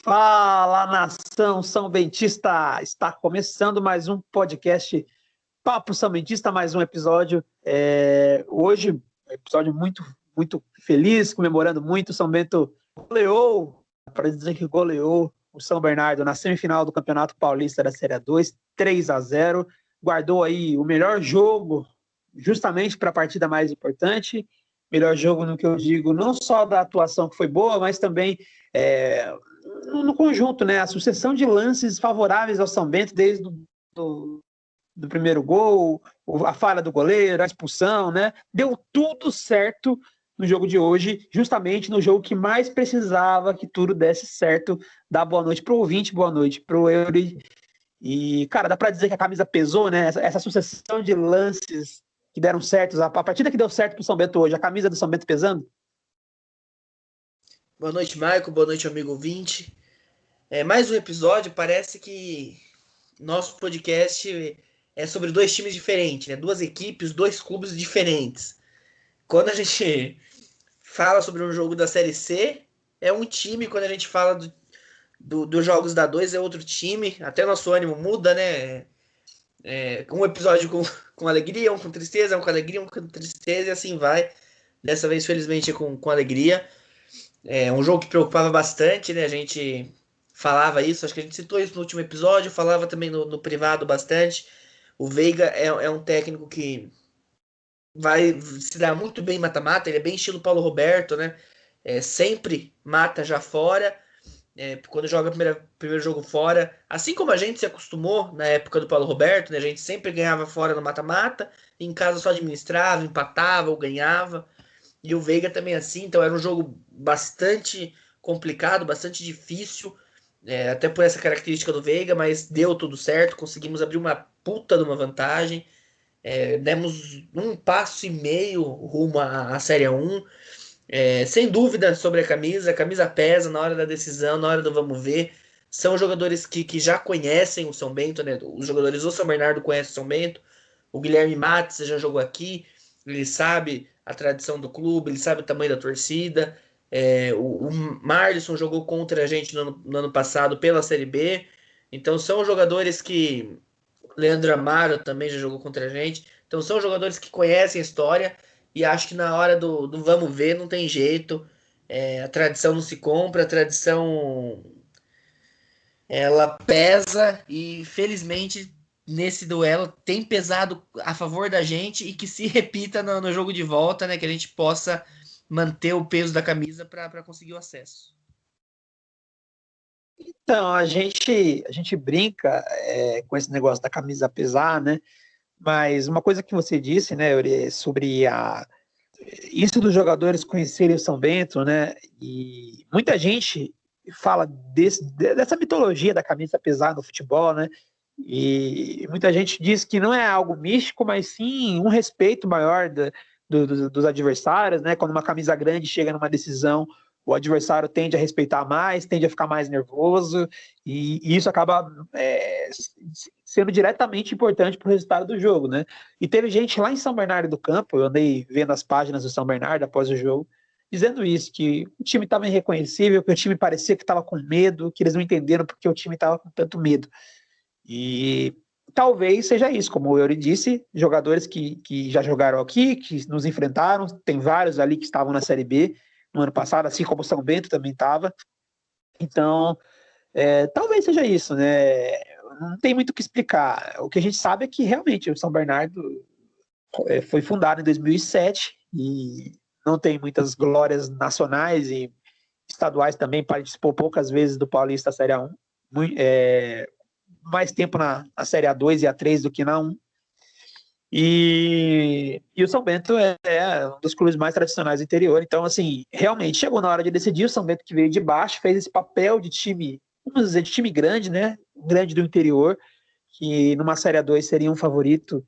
Fala, nação São Bentista! Está começando mais um podcast Papo São Bentista, mais um episódio. Hoje, episódio muito feliz, comemorando muito. O São Bento goleou, para dizer que goleou o São Bernardo na semifinal do Campeonato Paulista da Série 2, 3-0. Guardou aí o melhor jogo, justamente para a partida mais importante. Melhor jogo no que eu digo, não só da atuação que foi boa, mas também no conjunto, né? A sucessão de lances favoráveis ao São Bento, desde do primeiro gol, a falha do goleiro, a expulsão, né? Deu tudo certo no jogo de hoje, justamente no jogo que mais precisava que tudo desse certo. Dá boa noite pro ouvinte, boa noite pro Eury. E, cara, dá pra dizer que a camisa pesou, né? Essa sucessão de lances que deram certos, a partida que deu certo pro São Bento hoje, a camisa do São Bento pesando. Boa noite, Marco. Boa noite, amigo ouvinte. Mais um episódio. Parece que nosso podcast é sobre dois times diferentes, né? Duas equipes, dois clubes diferentes. Quando a gente fala sobre um jogo da Série C, é um time. Quando a gente fala dos jogos da 2, é outro time. Até nosso ânimo muda, né? Um episódio com alegria, um com tristeza, um com alegria, um com tristeza, e assim vai. Dessa vez, felizmente, com alegria. É um jogo que preocupava bastante, né? A gente falava isso, acho que a gente citou isso no último episódio, falava também no privado bastante. O Veiga é um técnico que vai se dar muito bem em mata-mata, ele é bem estilo Paulo Roberto, né? Sempre mata já fora, quando joga primeiro jogo fora. Assim como a gente se acostumou na época do Paulo Roberto, né? A gente sempre ganhava fora no mata-mata, em casa só administrava, empatava ou ganhava. E o Veiga também assim, então era um jogo bastante complicado, bastante difícil, até por essa característica do Veiga, mas deu tudo certo, conseguimos abrir uma puta de uma vantagem, demos um passo e meio rumo à Série 1, sem dúvida sobre a camisa pesa na hora da decisão, na hora do vamos ver, são jogadores que já conhecem o São Bento, né? Os jogadores do São Bernardo conhecem o São Bento, o Guilherme Matos já jogou aqui, ele sabe a tradição do clube, ele sabe o tamanho da torcida. O Marlisson jogou contra a gente no ano passado pela Série B. Então são jogadores que. Leandro Amaro também já jogou contra a gente. Então são jogadores que conhecem a história e acho que na hora do vamos ver não tem jeito. A tradição não se compra, a tradição ela pesa e felizmente nesse duelo tem pesado a favor da gente e que se repita no jogo de volta, né? Que a gente possa manter o peso da camisa para conseguir o acesso. Então, a gente brinca com esse negócio da camisa pesar, né? Mas uma coisa que você disse, né, Yuri, sobre isso dos jogadores conhecerem o São Bento, né? E muita gente fala dessa mitologia da camisa pesar no futebol, né? E muita gente diz que não é algo místico, mas sim um respeito maior dos adversários, né? Quando uma camisa grande chega numa decisão, o adversário tende a respeitar mais, tende a ficar mais nervoso, e isso acaba sendo diretamente importante para o resultado do jogo, né? E teve gente lá em São Bernardo do Campo, eu andei vendo as páginas do São Bernardo após o jogo, dizendo isso, que o time estava irreconhecível, que o time parecia que estava com medo, que eles não entenderam porque o time estava com tanto medo. E talvez seja isso, como o Yuri disse, jogadores que já jogaram aqui, que nos enfrentaram, tem vários ali que estavam na Série B no ano passado, assim como o São Bento também estava. Então, talvez seja isso, né? Não tem muito o que explicar. O que a gente sabe é que realmente o São Bernardo foi fundado em 2007 e não tem muitas glórias nacionais e estaduais também, participou poucas vezes do Paulista Série A1. Mais tempo na Série A2 e A3 do que na 1. E o São Bento é um dos clubes mais tradicionais do interior. Então, assim, realmente chegou na hora de decidir. O São Bento, que veio de baixo, fez esse papel de time, vamos dizer, de time grande, né? Grande do interior, que numa Série A2 seria um favorito,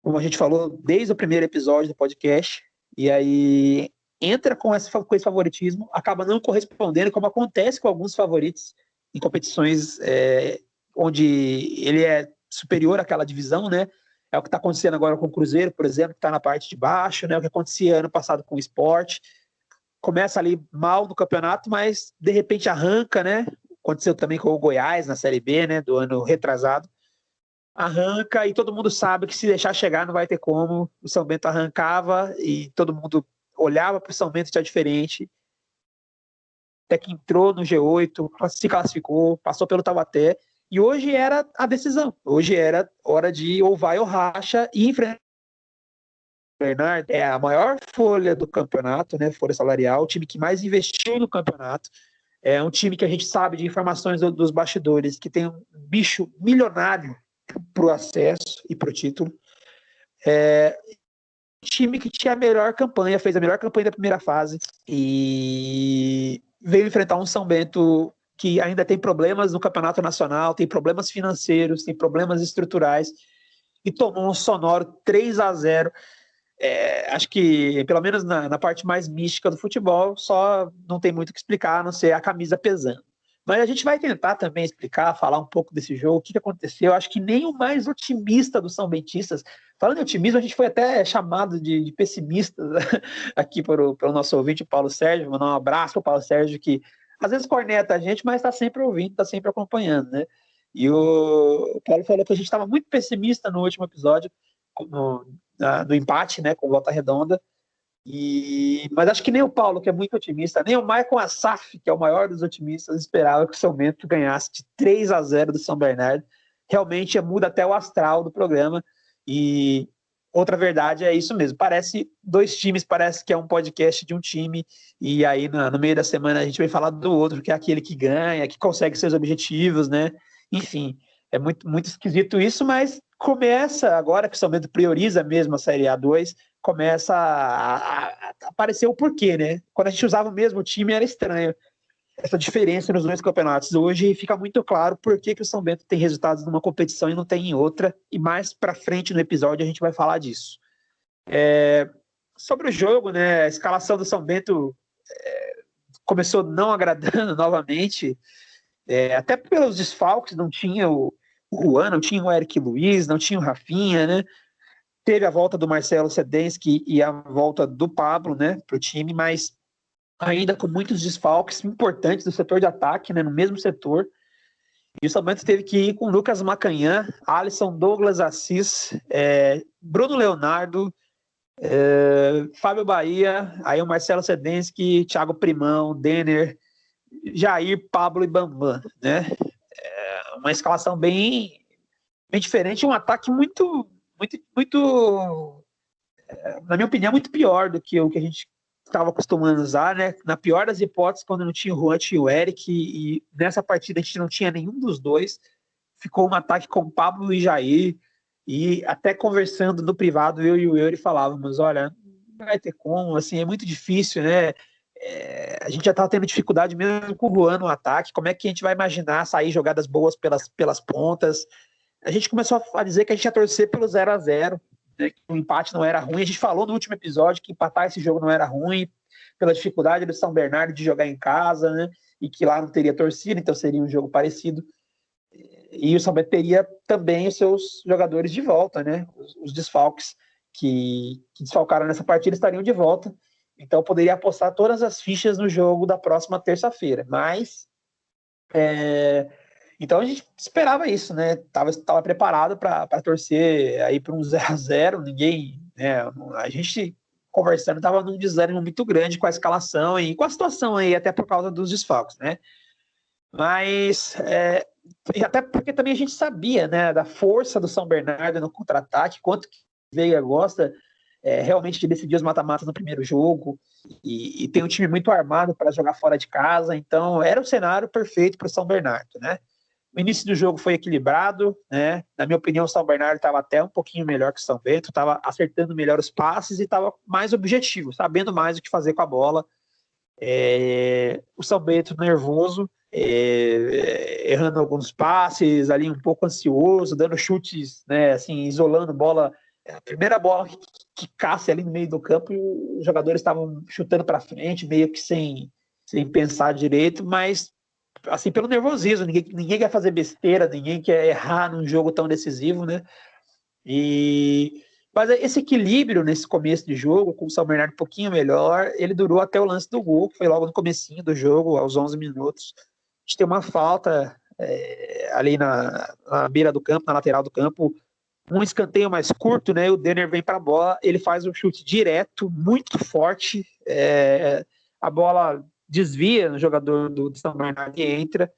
como a gente falou desde o primeiro episódio do podcast. E aí entra com esse favoritismo, acaba não correspondendo, como acontece com alguns favoritos em competições onde ele é superior àquela divisão, né? É o que está acontecendo agora com o Cruzeiro, por exemplo, que está na parte de baixo, né? O que acontecia ano passado com o Sport. Começa ali mal no campeonato, mas de repente arranca, né? aconteceu também com o Goiás na Série B, né, do ano retrasado. Arranca e todo mundo sabe que se deixar chegar não vai ter como. O São Bento arrancava e todo mundo olhava para o São Bento já diferente. Até que entrou no G8, se classificou, passou pelo Taubaté. E hoje era a decisão. Hoje era hora de ou vai ou racha e enfrentar. O Bernard é a maior folha do campeonato, né? Folha salarial, o time que mais investiu no campeonato. É um time que a gente sabe de informações dos bastidores que tem um bicho milionário para o acesso e para o título. Time que tinha a melhor campanha, fez a melhor campanha da primeira fase e veio enfrentar um São Bento que ainda tem problemas no campeonato nacional, tem problemas financeiros, tem problemas estruturais e tomou um sonoro 3-0. Acho que, pelo menos na parte mais mística do futebol, só não tem muito o que explicar, a não ser a camisa pesando. Mas a gente vai tentar também explicar, falar um pouco desse jogo, o que aconteceu. Acho que nem o mais otimista dos São Bentistas, falando em otimismo, a gente foi até chamado de pessimista aqui pelo nosso ouvinte, o Paulo Sérgio. Mandar um abraço para o Paulo Sérgio, que às vezes corneta a gente, mas está sempre ouvindo, está sempre acompanhando, né? E o Paulo falou que a gente estava muito pessimista no último episódio, no empate, né, com Volta Redonda. Mas acho que nem o Paulo, que é muito otimista, nem o Michael Assaf, que é o maior dos otimistas, esperava que o São Bento ganhasse de 3-0 do São Bernardo. Realmente muda até o astral do programa. E outra verdade é isso mesmo. Parece dois times, parece que é um podcast de um time, e aí no meio da semana a gente vai falar do outro, que é aquele que ganha, que consegue seus objetivos, né? Enfim, é muito, muito esquisito isso, mas começa, agora que o São Bento prioriza mesmo a Série A2, começa a aparecer o porquê, né? Quando a gente usava o mesmo time era estranho essa diferença nos dois campeonatos. Hoje fica muito claro por que o São Bento tem resultados numa competição e não tem em outra, e mais para frente no episódio a gente vai falar disso. Sobre o jogo, né, a escalação do São Bento começou não agradando novamente, até pelos desfalques, não tinha o Juan, não tinha o Eric Luiz, não tinha o Rafinha, né? Teve a volta do Marcelo Sedensky e a volta do Pablo, né, para o time, mas ainda com muitos desfalques importantes do setor de ataque, né, no mesmo setor. E o São Bento teve que ir com Lucas Macanhã, Alisson, Douglas Assis, Bruno Leonardo, Fábio Bahia, aí o Marcelo Sedensky, Thiago Primão, Denner, Jair, Pablo e Bambam, né? Uma escalação bem diferente, um ataque muito, na minha opinião, muito pior do que o que a gente estava acostumando a usar, né? Na pior das hipóteses, quando não tinha o Juan, tinha o Eric, e nessa partida a gente não tinha nenhum dos dois. Ficou um ataque com Pablo e Jair, e até conversando no privado, eu e o Yuri falávamos, olha, não vai ter como, assim, é muito difícil, né? A gente já estava tendo dificuldade mesmo com o Juan no ataque, como é que a gente vai imaginar sair jogadas boas pelas pontas? A gente começou a dizer que a gente ia torcer pelo 0-0, né, que o empate não era ruim. A gente falou no último episódio que empatar esse jogo não era ruim, pela dificuldade do São Bernardo de jogar em casa, né, e que lá não teria torcida, então seria um jogo parecido. E o São Bento teria também os seus jogadores de volta, né, os desfalques que desfalcaram nessa partida estariam de volta, então poderia apostar todas as fichas no jogo da próxima terça-feira, mas então a gente esperava isso, né? Tava preparado para torcer aí para um 0-0, ninguém, né? A gente conversando tava num desânimo muito grande com a escalação e com a situação aí, até por causa dos desfalques, né? Mas e até porque também a gente sabia, né, da força do São Bernardo no contra-ataque, quanto que Veiga gosta realmente de decidir os mata-matas no primeiro jogo, e tem um time muito armado para jogar fora de casa, então era o cenário perfeito para o São Bernardo, né? O início do jogo foi equilibrado, né? Na minha opinião, o São Bernardo estava até um pouquinho melhor que o São Bento, estava acertando melhor os passes e estava mais objetivo, sabendo mais o que fazer com a bola. O São Bento nervoso, errando alguns passes, ali um pouco ansioso, dando chutes, né? Assim, isolando bola. A primeira bola que caça ali no meio do campo, e os jogadores estavam chutando para frente, meio que sem pensar direito, mas assim, pelo nervosismo, ninguém quer fazer besteira, ninguém quer errar num jogo tão decisivo, né? Mas esse equilíbrio nesse começo de jogo, com o São Bernardo um pouquinho melhor, ele durou até o lance do gol, que foi logo no comecinho do jogo, aos 11 minutos. gente tem uma falta ali na beira do campo, na lateral do campo, um escanteio mais curto, né? O Denner vem para a bola, ele faz um chute direto, muito forte, a bola desvia no jogador do São Bernardo e entra.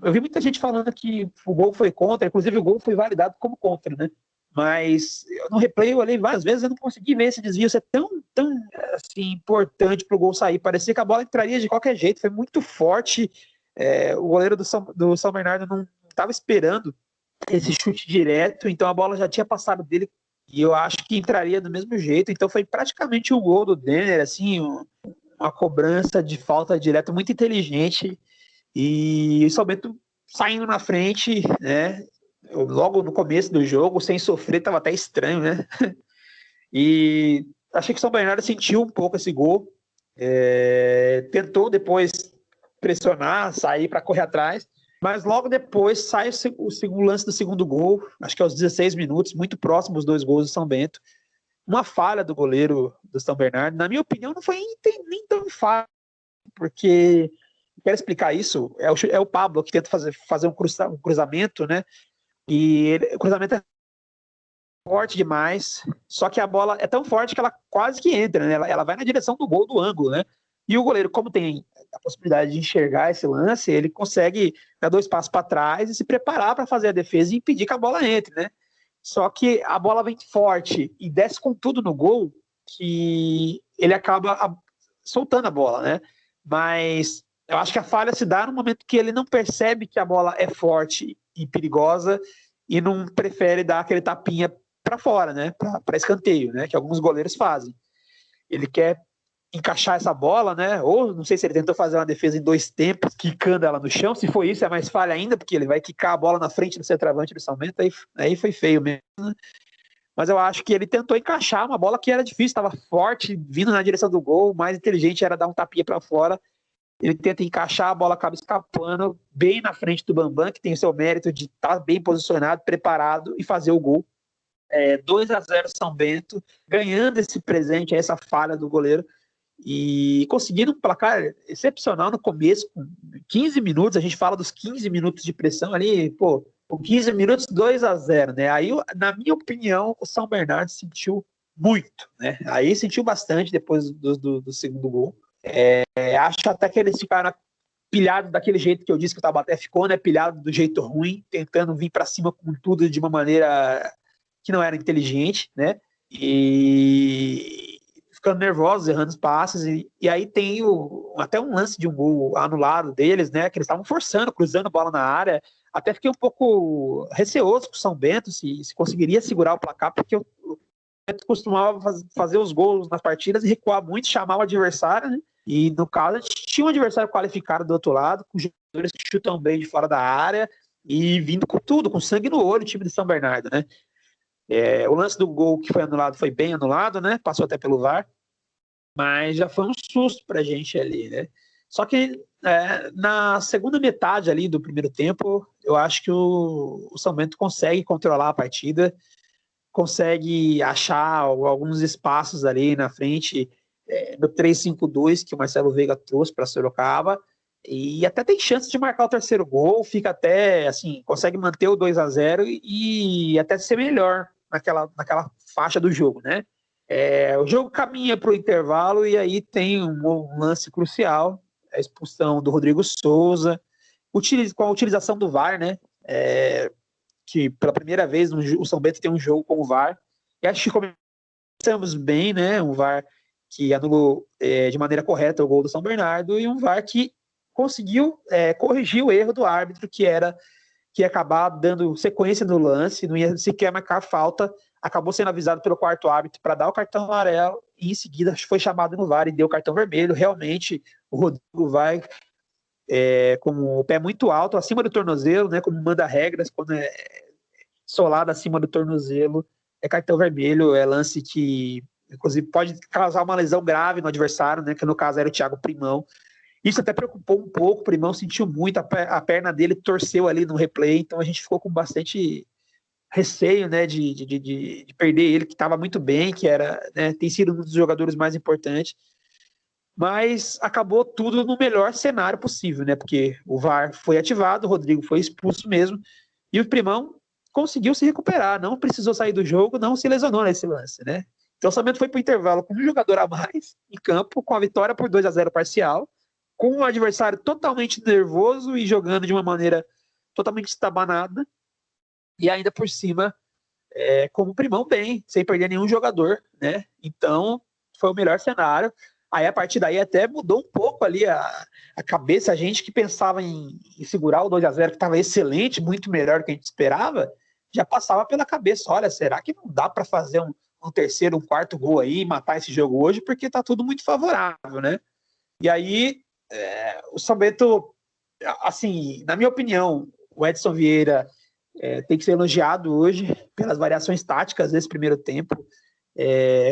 Eu vi muita gente falando que o gol foi contra, inclusive o gol foi validado como contra, né? Mas no replay eu olhei várias vezes, eu não consegui ver esse desvio ser tão assim, importante para o gol sair. Parecia que a bola entraria de qualquer jeito, foi muito forte. O goleiro do São Bernardo não estava esperando esse chute direto, então a bola já tinha passado dele e eu acho que entraria do mesmo jeito. Então foi praticamente um gol do Denner, assim, uma cobrança de falta direta muito inteligente. E o São Bento saindo na frente, né? Logo no começo do jogo, sem sofrer, estava até estranho, né? E achei que o São Bernardo sentiu um pouco esse gol. Tentou depois pressionar, sair para correr atrás, mas logo depois sai o segundo lance do segundo gol, acho que aos 16 minutos, muito próximo os dois gols do São Bento. Uma falha do goleiro do São Bernardo. Na minha opinião, não foi nem tão falha, porque quero explicar isso, é o Pablo que tenta fazer um cruzamento, né? E o cruzamento é forte demais, só que a bola é tão forte que ela quase que entra, né? Ela vai na direção do gol do ângulo, né? E o goleiro, como tem a possibilidade de enxergar esse lance, ele consegue dar 2 passos para trás e se preparar para fazer a defesa e impedir que a bola entre, né? Só que a bola vem forte e desce com tudo no gol, que ele acaba soltando a bola, né? Mas eu acho que a falha se dá no momento que ele não percebe que a bola é forte e perigosa e não prefere dar aquele tapinha para fora, né? Para escanteio, né? Que alguns goleiros fazem. Ele quer encaixar essa bola, né? Ou não sei se ele tentou fazer uma defesa em 2 tempos, quicando ela no chão. Se foi isso, é mais falha ainda, porque ele vai quicar a bola na frente do centroavante do São Bento, aí foi feio mesmo. Mas eu acho que ele tentou encaixar uma bola que era difícil, estava forte, vindo na direção do gol. O mais inteligente era dar um tapinha para fora. Ele tenta encaixar, a bola acaba escapando bem na frente do Bambam, que tem o seu mérito de estar bem posicionado, preparado e fazer o gol. 2-0 São Bento, ganhando esse presente, essa falha do goleiro, e conseguindo um placar excepcional no começo, com 15 minutos, a gente fala dos 15 minutos de pressão ali, pô, com 15 minutos, 2-0, né? Aí, na minha opinião, o São Bernardo sentiu muito, né? Aí sentiu bastante depois do segundo gol. Acho até que eles ficaram pilhados daquele jeito que eu disse que o Taubaté ficou, né? Pilhado do jeito ruim, tentando vir para cima com tudo de uma maneira que não era inteligente, né? E ficando nervosos, errando os passes. E aí tem até um lance de um gol anulado deles, né? Que eles estavam forçando, cruzando a bola na área. Até fiquei um pouco receoso com o São Bento se conseguiria segurar o placar, porque o Bento costumava fazer os gols nas partidas e recuar muito, chamar o adversário, né? E no caso, a gente tinha um adversário qualificado do outro lado, com jogadores que chutam bem de fora da área e vindo com tudo, com sangue no olho, o time de São Bernardo, né? O lance do gol que foi anulado foi bem anulado, né? Passou até pelo VAR, mas já foi um susto pra gente ali, né? Só que na segunda metade ali do primeiro tempo, eu acho que o São Bento consegue controlar a partida, consegue achar alguns espaços ali na frente, no 3-5-2 que o Marcelo Veiga trouxe para Sorocaba, e até tem chance de marcar o terceiro gol, fica até assim, consegue manter o 2-0 e até ser melhor naquela faixa do jogo, né? O jogo caminha para o intervalo e aí tem um lance crucial, a expulsão do Rodrigo Souza, com a utilização do VAR, né? Que pela primeira vez o São Bento tem um jogo com o VAR, e acho que começamos bem, né? Um VAR que anulou de maneira correta o gol do São Bernardo, e um VAR que conseguiu corrigir o erro do árbitro, que ia acabar dando sequência no lance, não ia sequer marcar falta, acabou sendo avisado pelo quarto árbitro para dar o cartão amarelo, e em seguida foi chamado no VAR e deu o cartão vermelho. Realmente, o Rodrigo vai com o pé muito alto, acima do tornozelo, né, como manda regras, quando é solado acima do tornozelo, é cartão vermelho, é lance que, inclusive, pode causar uma lesão grave no adversário, né, que no caso era o Thiago Primão. Isso até preocupou um pouco, o Primão sentiu muito, a perna dele torceu ali no replay, então a gente ficou com bastante receio, né, de perder ele, que estava muito bem, que era, né, tem sido um dos jogadores mais importantes. mas acabou tudo no melhor cenário possível, né? Porque o VAR foi ativado, o Rodrigo foi expulso mesmo, e o Primão conseguiu se recuperar, não precisou sair do jogo, não se lesionou nesse lance, né? Então o São Bento foi para o intervalo com um jogador a mais em campo, com a vitória por 2-0 parcial, com um adversário totalmente nervoso e jogando de uma maneira totalmente estabanada, e ainda por cima, como o Primão bem, sem perder nenhum jogador, né? Então foi o melhor cenário. Aí a partir daí até mudou um pouco ali a cabeça, a gente que pensava em segurar o 2-0, que estava excelente, muito melhor do que a gente esperava, já passava pela cabeça, olha, será que não dá para fazer um terceiro, um quarto gol aí e matar esse jogo hoje, porque tá tudo muito favorável, né? E aí o São Bento, assim, na minha opinião, o Edson Vieira tem que ser elogiado hoje pelas variações táticas desse primeiro tempo,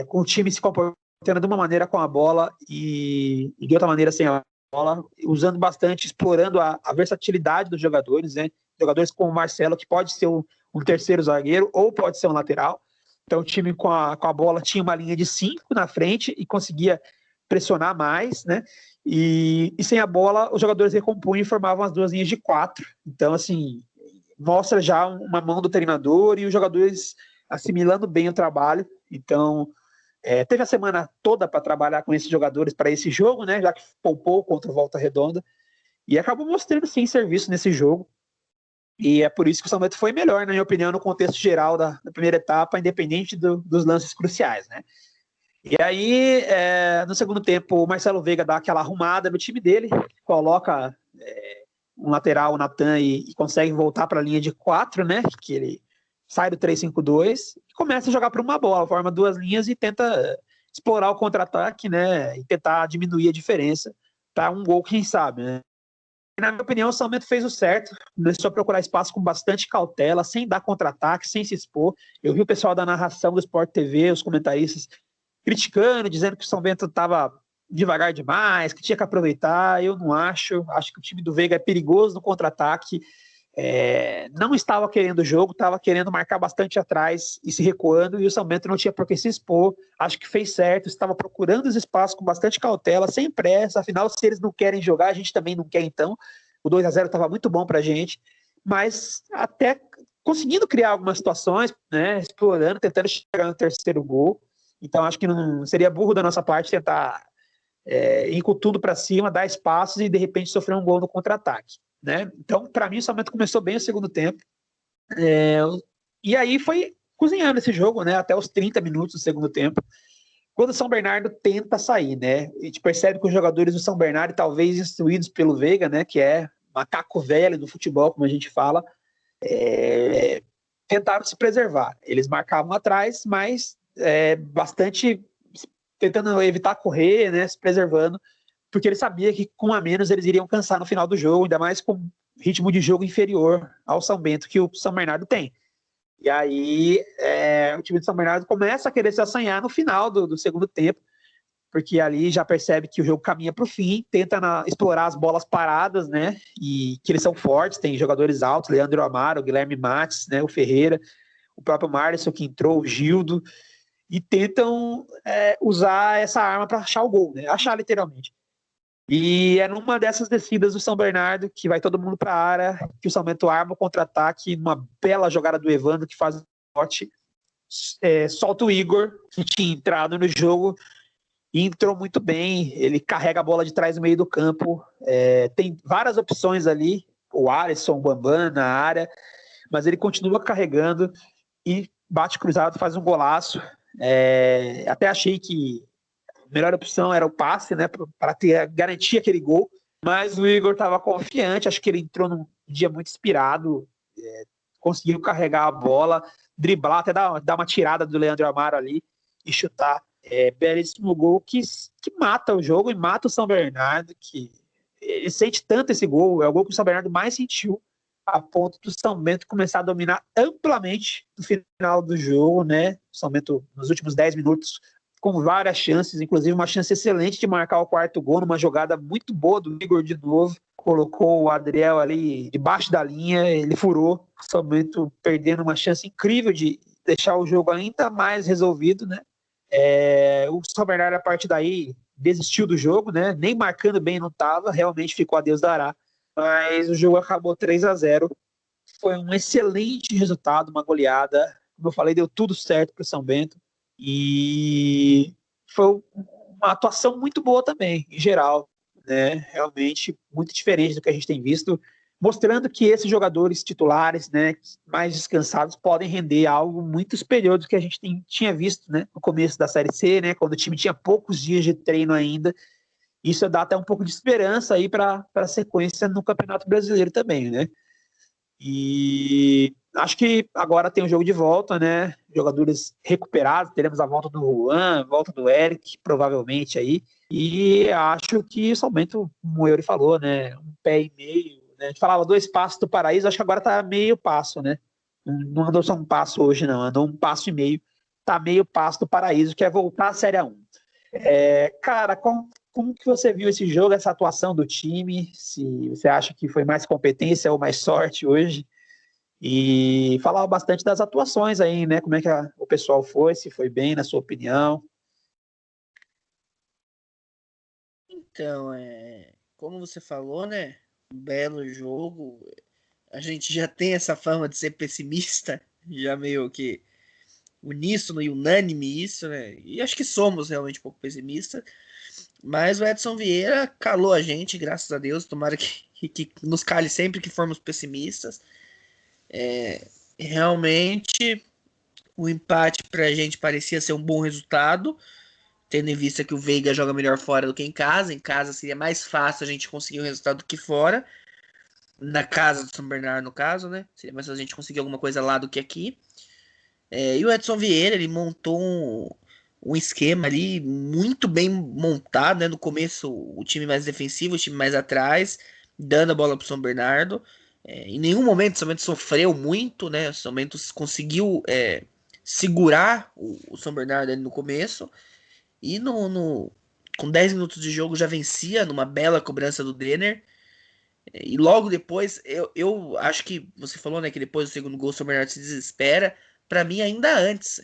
com o time se comportando de uma maneira com a bola e de outra maneira sem a bola, usando bastante, explorando a versatilidade dos jogadores, né? Jogadores como o Marcelo, que pode ser um terceiro zagueiro ou pode ser um lateral. Então o time com a bola tinha uma linha de 5 na frente e conseguia pressionar mais, né? E sem a bola, os jogadores recompunham e formavam as duas linhas de 4. Então, assim, mostra já uma mão do treinador e os jogadores assimilando bem o trabalho. Então, teve a semana toda para trabalhar com esses jogadores para esse jogo, né? Já que poupou contra o Volta Redonda. E acabou mostrando, sim, serviço nesse jogo. E é por isso que o São Bento foi melhor, na minha opinião, no contexto geral da primeira etapa, independente dos lances cruciais, né? E aí, no segundo tempo, o Marcelo Veiga dá aquela arrumada no time dele, coloca um lateral, o Natan, e consegue voltar para a linha de 4, né? Que ele sai do 3-5-2 e começa a jogar para uma bola, forma duas linhas e tenta explorar o contra-ataque, né? E tentar diminuir a diferença para um gol, quem sabe, né? E, na minha opinião, o São Bento fez o certo, começou a procurar espaço com bastante cautela, sem dar contra-ataque, sem se expor. Eu vi o pessoal da narração do Sport TV, os comentaristas, criticando, dizendo que o São Bento estava devagar demais, que tinha que aproveitar. Eu não acho. Acho que o time do Veiga é perigoso no contra-ataque. Não estava querendo o jogo, estava querendo marcar bastante atrás e se recuando, e o São Bento não tinha por que se expor. Acho que fez certo, estava procurando os espaços com bastante cautela, sem pressa. Afinal, se eles não querem jogar, a gente também não quer, então. O 2-0 estava muito bom para a gente, mas até conseguindo criar algumas situações, né, explorando, tentando chegar no terceiro gol. Então acho que não seria burro da nossa parte tentar ir com tudo para cima, dar espaços e de repente sofrer um gol no contra-ataque, né? Então, para mim, o São Bento começou bem o segundo tempo. E aí foi cozinhando esse jogo, né? Até os 30 minutos do segundo tempo. Quando o São Bernardo tenta sair, né? A gente percebe que os jogadores do São Bernardo, talvez instruídos pelo Veiga, né? Que é macaco velho do futebol, como a gente fala, tentaram se preservar. Eles marcavam atrás, mas bastante tentando evitar correr, né? Se preservando, porque ele sabia que com a menos eles iriam cansar no final do jogo, ainda mais com ritmo de jogo inferior ao São Bento que o São Bernardo tem. E aí o time de São Bernardo começa a querer se assanhar no final do segundo tempo, porque ali já percebe que o jogo caminha para o fim, tenta explorar as bolas paradas, né? E que eles são fortes, tem jogadores altos, Leandro Amaro, Guilherme Mates, né? O Ferreira, o próprio Marlisson que entrou, o Gildo, e tentam usar essa arma para achar o gol, né? Achar literalmente. E é numa dessas descidas do São Bernardo, que vai todo mundo para a área, que o São Bento arma o contra-ataque, uma bela jogada do Evandro, que faz o corte, solta o Igor, que tinha entrado no jogo, e entrou muito bem. Ele carrega a bola de trás no meio do campo, tem várias opções ali, o Alisson, o Bambam na área, mas ele continua carregando e bate cruzado, faz um golaço. Até achei que a melhor opção era o passe, né, para garantir aquele gol, mas o Igor estava confiante, acho que ele entrou num dia muito inspirado, conseguiu carregar a bola, driblar, até dar uma tirada do Leandro Amaro ali e chutar. Belíssimo gol que mata o jogo e mata o São Bernardo, que ele sente tanto esse gol, é o gol que o São Bernardo mais sentiu, a ponto do São Bento começar a dominar amplamente no final do jogo, né? O São Bento, nos últimos 10 minutos, com várias chances, inclusive uma chance excelente de marcar o quarto gol, numa jogada muito boa do Igor de novo, colocou o Adriel ali debaixo da linha, ele furou, o São Bento perdendo uma chance incrível de deixar o jogo ainda mais resolvido, né? O São Bernardo, a partir daí, desistiu do jogo, né? Nem marcando bem não estava, realmente ficou a Deus dará. Mas o jogo acabou 3-0. Foi um excelente resultado, uma goleada. Como eu falei, deu tudo certo para o São Bento. E foi uma atuação muito boa também, em geral, né? Realmente muito diferente do que a gente tem visto, mostrando que esses jogadores titulares, né, mais descansados, podem render algo muito superior do que a gente tinha visto, né, no começo da Série C, né, quando o time tinha poucos dias de treino ainda. Isso dá até um pouco de esperança aí para a sequência no Campeonato Brasileiro também, né? E acho que agora tem o jogo de volta, né? Jogadores recuperados, teremos a volta do Juan, a volta do Eric, provavelmente aí. E acho que somente, como o Yuri falou, né? Um pé e meio. Né? A gente falava 2 passos do Paraíso, acho que agora tá meio passo, né? Não andou só um passo hoje, não, andou um passo e meio. Tá meio passo do Paraíso, que é voltar à Série A1. Cara, como que você viu esse jogo, essa atuação do time? Se você acha que foi mais competência ou mais sorte hoje? E falava bastante das atuações aí, né? Como é que o pessoal foi, se foi bem, na sua opinião. Então, como você falou, né? Um belo jogo. A gente já tem essa fama de ser pessimista, já meio que uníssono e unânime isso, né? E acho que somos realmente um pouco pessimistas. Mas o Edson Vieira calou a gente, graças a Deus. Tomara que nos cale sempre que formos pessimistas. Realmente, o empate pra gente parecia ser um bom resultado, tendo em vista que o Veiga joga melhor fora do que em casa. Em casa seria mais fácil a gente conseguir um resultado do que fora. Na casa do São Bernardo, no caso, né? Seria mais fácil a gente conseguir alguma coisa lá do que aqui. E o Edson Vieira, ele montou um esquema ali muito bem montado, né? No começo, o time mais defensivo, o time mais atrás, dando a bola pro São Bernardo. Em nenhum momento o São Bento sofreu muito, né? O São Bento conseguiu segurar o São Bernardo ali no começo. E com 10 minutos de jogo já vencia numa bela cobrança do Denner. E logo depois, eu acho que você falou, né, que depois do segundo gol o São Bernardo se desespera. Pra mim, ainda antes,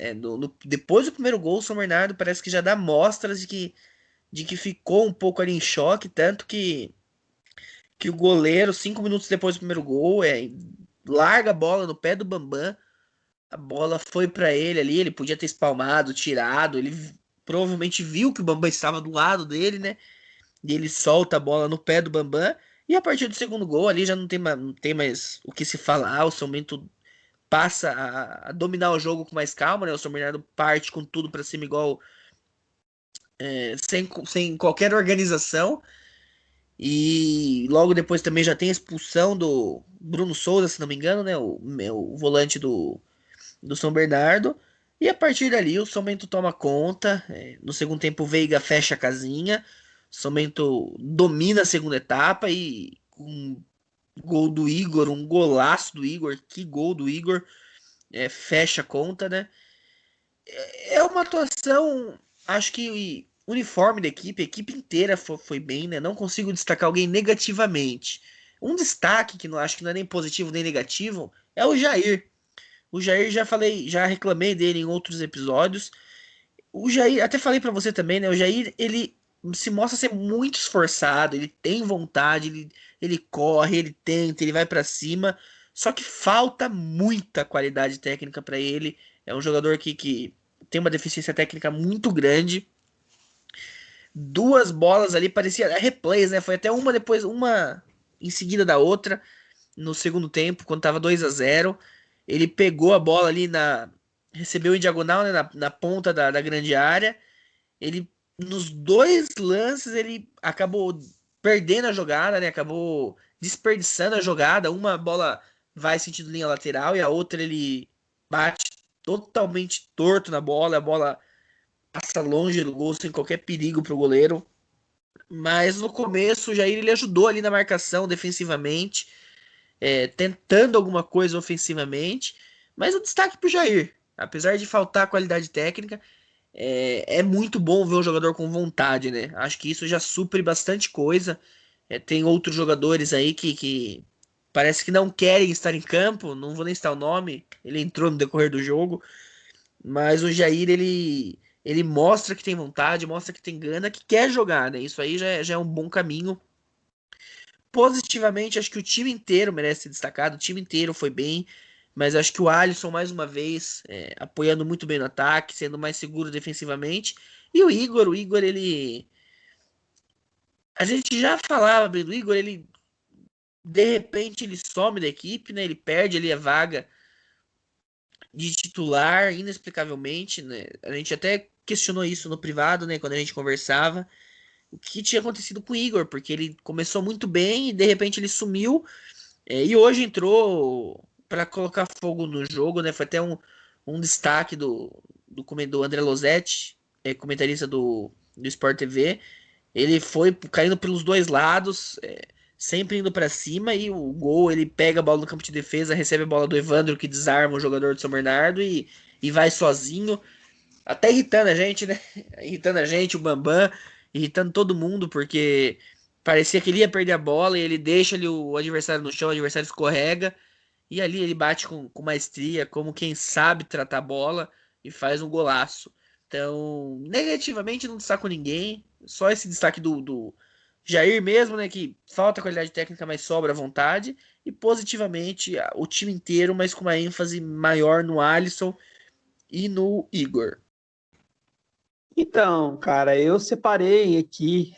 depois do primeiro gol, o São Bernardo parece que já dá mostras de que ficou um pouco ali em choque, tanto que o goleiro, 5 minutos depois do primeiro gol, larga a bola no pé do Bambam. A bola foi pra ele ali, ele podia ter espalmado, tirado, ele provavelmente viu que o Bambam estava do lado dele, né? E ele solta a bola no pé do Bambam. E a partir do segundo gol ali já não tem mais o que se falar. O São Bento passa a dominar o jogo com mais calma, né? O São Bernardo parte com tudo para cima igual sem qualquer organização. E logo depois também já tem a expulsão do Bruno Souza, se não me engano, né? O volante do São Bernardo. E a partir dali o São Bento toma conta. No segundo tempo o Veiga fecha a casinha. O São Bento domina a segunda etapa e com gol do Igor, um golaço do Igor, que gol do Igor, fecha a conta, né? É uma atuação, acho que uniforme da equipe, a equipe inteira foi bem, né? Não consigo destacar alguém negativamente. Um destaque que não acho que não é nem positivo nem negativo é o Jair. O Jair já falei, já reclamei dele em outros episódios. O Jair, até falei pra você também, né? O Jair, ele se mostra ser muito esforçado, ele tem vontade, ele corre, ele tenta, ele vai pra cima. Só que falta muita qualidade técnica pra ele. É um jogador que tem uma deficiência técnica muito grande. Duas bolas ali, parecia replays, né? Foi até uma depois, uma em seguida da outra, no segundo tempo, quando tava 2-0. Ele pegou a bola ali recebeu em diagonal, né, na ponta da grande área. Ele, nos dois lances, ele acabou perdendo a jogada, né? Acabou desperdiçando a jogada. Uma bola vai sentido linha lateral e a outra ele bate totalmente torto na bola. A bola passa longe do gol sem qualquer perigo para o goleiro. Mas no começo o Jair ele ajudou ali na marcação defensivamente, tentando alguma coisa ofensivamente. Mas o destaque para o Jair, apesar de faltar qualidade técnica, é muito bom ver um jogador com vontade, né? Acho que isso já supre bastante coisa. Tem outros jogadores aí que parece que não querem estar em campo, não vou nem citar o nome, ele entrou no decorrer do jogo, mas o Jair, ele mostra que tem vontade, mostra que tem gana, que quer jogar, né? Isso aí já é um bom caminho. Positivamente, acho que o time inteiro merece ser destacado, o time inteiro foi bem, mas acho que o Alisson, mais uma vez, apoiando muito bem no ataque, sendo mais seguro defensivamente. E o Igor, ele. A gente já falava bem do Igor, ele. De repente ele some da equipe, né? Ele perde ali a vaga de titular, inexplicavelmente, né? A gente até questionou isso no privado, né? Quando a gente conversava. O que tinha acontecido com o Igor, porque ele começou muito bem e de repente ele sumiu. E hoje entrou para colocar fogo no jogo, né? Foi até um destaque do André Losetti, comentarista do Sport TV. Ele foi caindo pelos dois lados, sempre indo para cima, e o gol, ele pega a bola no campo de defesa, recebe a bola do Evandro, que desarma o jogador de São Bernardo e vai sozinho, até irritando a gente, né? Irritando a gente, o Bambam, irritando todo mundo, porque parecia que ele ia perder a bola e ele deixa ali o adversário no chão, o adversário escorrega, e ali ele bate com maestria, como quem sabe tratar a bola, e faz um golaço. Então, negativamente não destaco ninguém, só esse destaque do Jair mesmo, né, que falta qualidade técnica, mas sobra vontade, e positivamente o time inteiro, mas com uma ênfase maior no Alisson e no Igor. Então, cara, eu separei aqui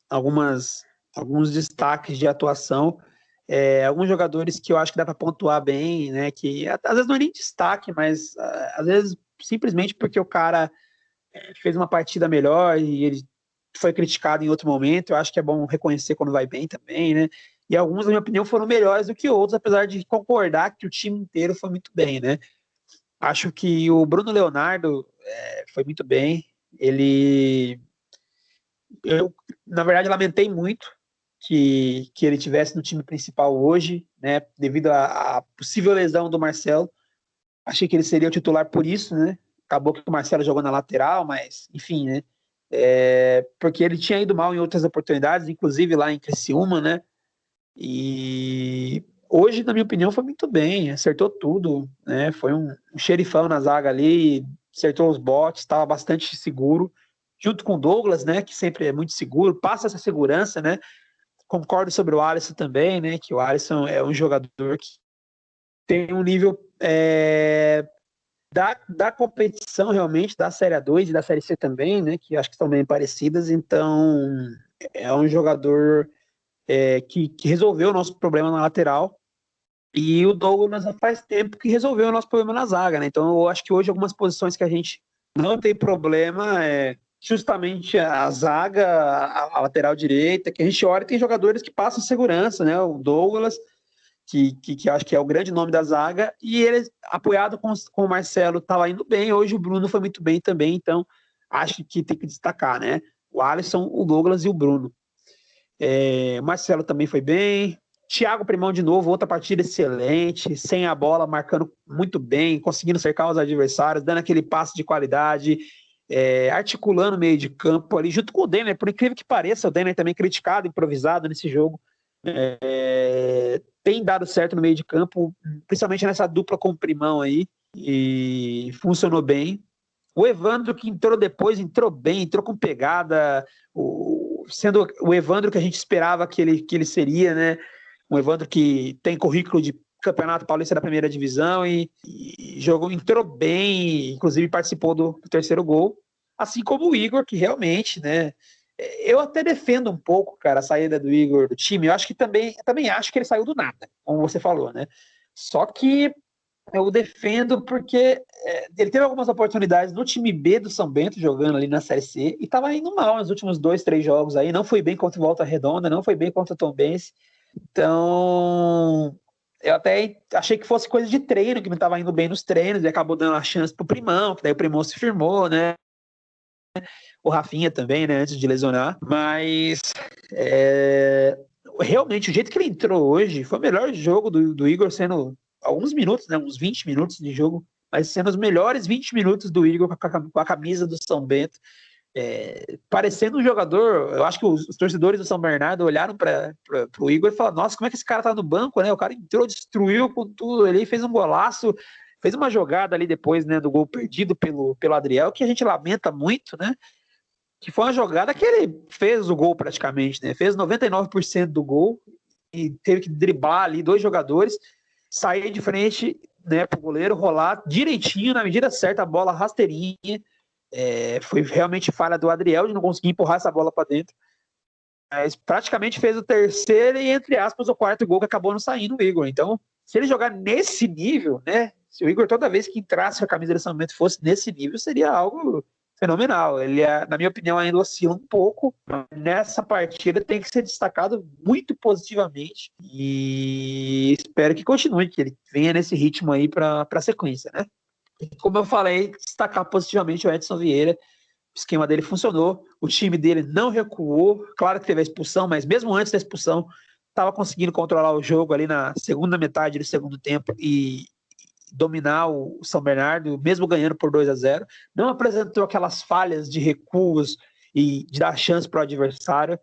alguns destaques de atuação, alguns jogadores que eu acho que dá para pontuar bem, né? Que às vezes não é nem destaque, mas às vezes simplesmente porque o cara fez uma partida melhor e ele foi criticado em outro momento. Eu acho que é bom reconhecer quando vai bem também, né? E alguns, na minha opinião, foram melhores do que outros, apesar de concordar que o time inteiro foi muito bem, né? Acho que o Bruno Leonardo foi muito bem. Eu, na verdade, lamentei muito que ele tivesse no time principal hoje, né? Devido à possível lesão do Marcelo. Achei que ele seria o titular por isso, né? Acabou que o Marcelo jogou na lateral, mas enfim, né? Porque ele tinha ido mal em outras oportunidades, inclusive lá em Criciúma, né? E hoje, na minha opinião, foi muito bem, acertou tudo, né? Foi um xerifão na zaga ali, acertou os botes, estava bastante seguro, junto com o Douglas, né? Que sempre é muito seguro, passa essa segurança, né? Concordo sobre o Alisson também, né? Que o Alisson é um jogador que tem um nível da competição realmente, da Série A2 e da Série C também, né? Que acho que são bem parecidas, então é um jogador que resolveu o nosso problema na lateral. E o Douglas faz tempo que resolveu o nosso problema na zaga, né? Então eu acho que hoje algumas posições que a gente não tem problema justamente a zaga, a lateral direita, que a gente olha e tem jogadores que passam segurança, né? O Douglas, que acho que é o grande nome da zaga, e ele, apoiado com o Marcelo, estava indo bem. Hoje o Bruno foi muito bem também, então acho que tem que destacar, né? O Alisson, o Douglas e o Bruno. O Marcelo também foi bem. Thiago Primão de novo, outra partida excelente, sem a bola, marcando muito bem, conseguindo cercar os adversários, dando aquele passe de qualidade, articulando o meio de campo ali, junto com o Denner, por incrível que pareça, o Denner também criticado, improvisado nesse jogo, tem dado certo no meio de campo, principalmente nessa dupla com o Primão aí, e funcionou bem. O Evandro, que entrou depois, entrou bem, entrou com pegada, sendo o Evandro que a gente esperava que ele seria, né? Um Evandro que tem currículo de Campeonato Paulista da primeira divisão e jogou, entrou bem, inclusive participou do terceiro gol, assim como o Igor, que realmente, né? Eu até defendo um pouco, cara, a saída do Igor do time. Eu acho que também acho que ele saiu do nada, como você falou, né? Só que eu defendo porque ele teve algumas oportunidades no time B do São Bento, jogando ali na Série C, e estava indo mal nos últimos 2, 3 jogos aí. Não foi bem contra o Volta Redonda, não foi bem contra o Tombense. Então, eu até achei que fosse coisa de treino, que não estava indo bem nos treinos, e acabou dando a chance pro Primão, que daí o Primão se firmou, né? O Rafinha também, né, antes de lesionar. Mas realmente, o jeito que ele entrou hoje foi o melhor jogo do Igor, sendo alguns minutos, né, uns 20 minutos de jogo, mas sendo os melhores 20 minutos do Igor com a camisa do São Bento. Parecendo um jogador, eu acho que os torcedores do São Bernardo olharam para o Igor e falaram: nossa, como é que esse cara tá no banco, né? O cara entrou, destruiu com tudo, ele fez um golaço, fez uma jogada ali depois, né, do gol perdido pelo Adriel, que a gente lamenta muito, né? Que foi uma jogada que ele fez o gol praticamente, né? Fez 99% do gol e teve que driblar ali 2 jogadores, sair de frente, né, pro goleiro, rolar direitinho, na medida certa, a bola rasteirinha. Foi realmente falha do Adriel de não conseguir empurrar essa bola para dentro. Mas praticamente fez o terceiro e, entre aspas, o quarto gol que acabou não saindo o Igor. Então, se ele jogar nesse nível, né? Se o Igor toda vez que entrasse com a camisa de São Bento fosse nesse nível, seria algo fenomenal. Ele, na minha opinião, ainda oscila um pouco. Mas nessa partida tem que ser destacado muito positivamente. E espero que continue, que ele venha nesse ritmo aí para a sequência, né? Como eu falei, destacar positivamente o Edson Vieira. O esquema dele funcionou, o time dele não recuou, claro que teve a expulsão, mas mesmo antes da expulsão, estava conseguindo controlar o jogo ali na segunda metade do segundo tempo e dominar o São Bernardo, mesmo ganhando por 2-0. Não apresentou aquelas falhas de recuos e de dar chance para o adversário.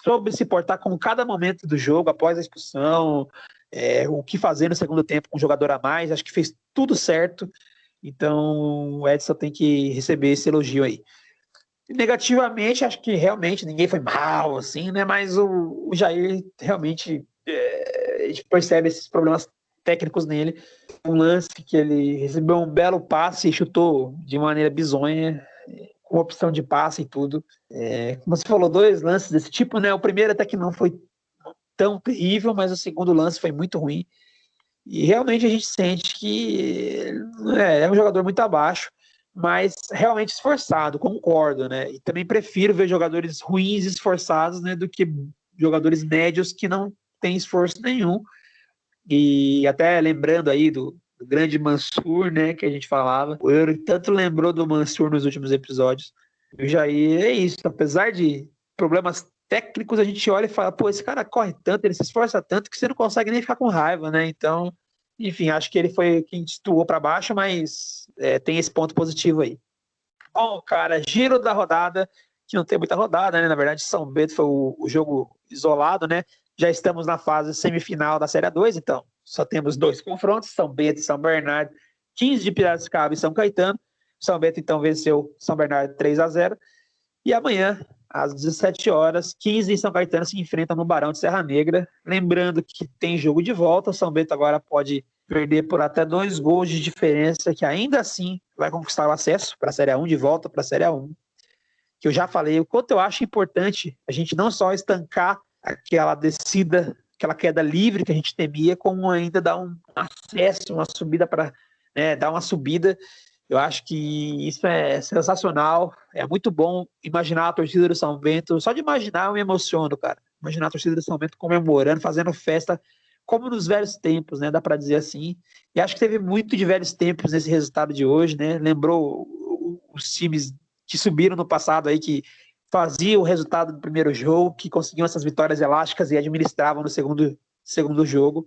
Soube se portar com cada momento do jogo após a expulsão, o que fazer no segundo tempo com um jogador a mais, acho que fez tudo certo. Então, o Edson tem que receber esse elogio aí. Negativamente, acho que realmente ninguém foi mal, assim, né? Mas o Jair realmente, a gente percebe esses problemas técnicos nele. Um lance que ele recebeu um belo passe e chutou de maneira bizonha, com opção de passe e tudo. Como você falou, 2 lances desse tipo, né? O primeiro até que não foi tão terrível, mas o segundo lance foi muito ruim. E realmente a gente sente que é um jogador muito abaixo, mas realmente esforçado, concordo, né? E também prefiro ver jogadores ruins e esforçados, né, do que jogadores médios que não têm esforço nenhum. E até lembrando aí do grande Mansur, né, que a gente falava, o Euro tanto lembrou do Mansur nos últimos episódios. E o Jair é isso, apesar de problemas técnicos, a gente olha e fala, pô, esse cara corre tanto, ele se esforça tanto que você não consegue nem ficar com raiva, né? Então, enfim, acho que ele foi quem destoou para baixo, mas tem esse ponto positivo aí. Bom, cara, giro da rodada, que não tem muita rodada, né? Na verdade, São Bento foi o jogo isolado, né? Já estamos na fase semifinal da Série A2, então só temos 2 confrontos, São Bento e São Bernardo, 15 de Piracicaba e São Caetano. São Bento, então, venceu São Bernardo 3-0. E amanhã, às 17 horas, 15 em São Caetano se enfrentam no Barão de Serra Negra. Lembrando que tem jogo de volta, o São Bento agora pode perder por até 2 gols de diferença, que ainda assim vai conquistar o acesso para a Série A1, de volta para a Série A1. Que eu já falei, o quanto eu acho importante a gente não só estancar aquela descida, aquela queda livre que a gente temia, como ainda dar um acesso, uma subida para dar uma subida. Eu acho que isso é sensacional, é muito bom imaginar a torcida do São Bento, só de imaginar eu me emociono, cara. Imaginar a torcida do São Bento comemorando, fazendo festa, como nos velhos tempos, né, dá para dizer assim. E acho que teve muito de velhos tempos nesse resultado de hoje, né, lembrou os times que subiram no passado aí, que faziam o resultado do primeiro jogo, que conseguiam essas vitórias elásticas e administravam no segundo jogo,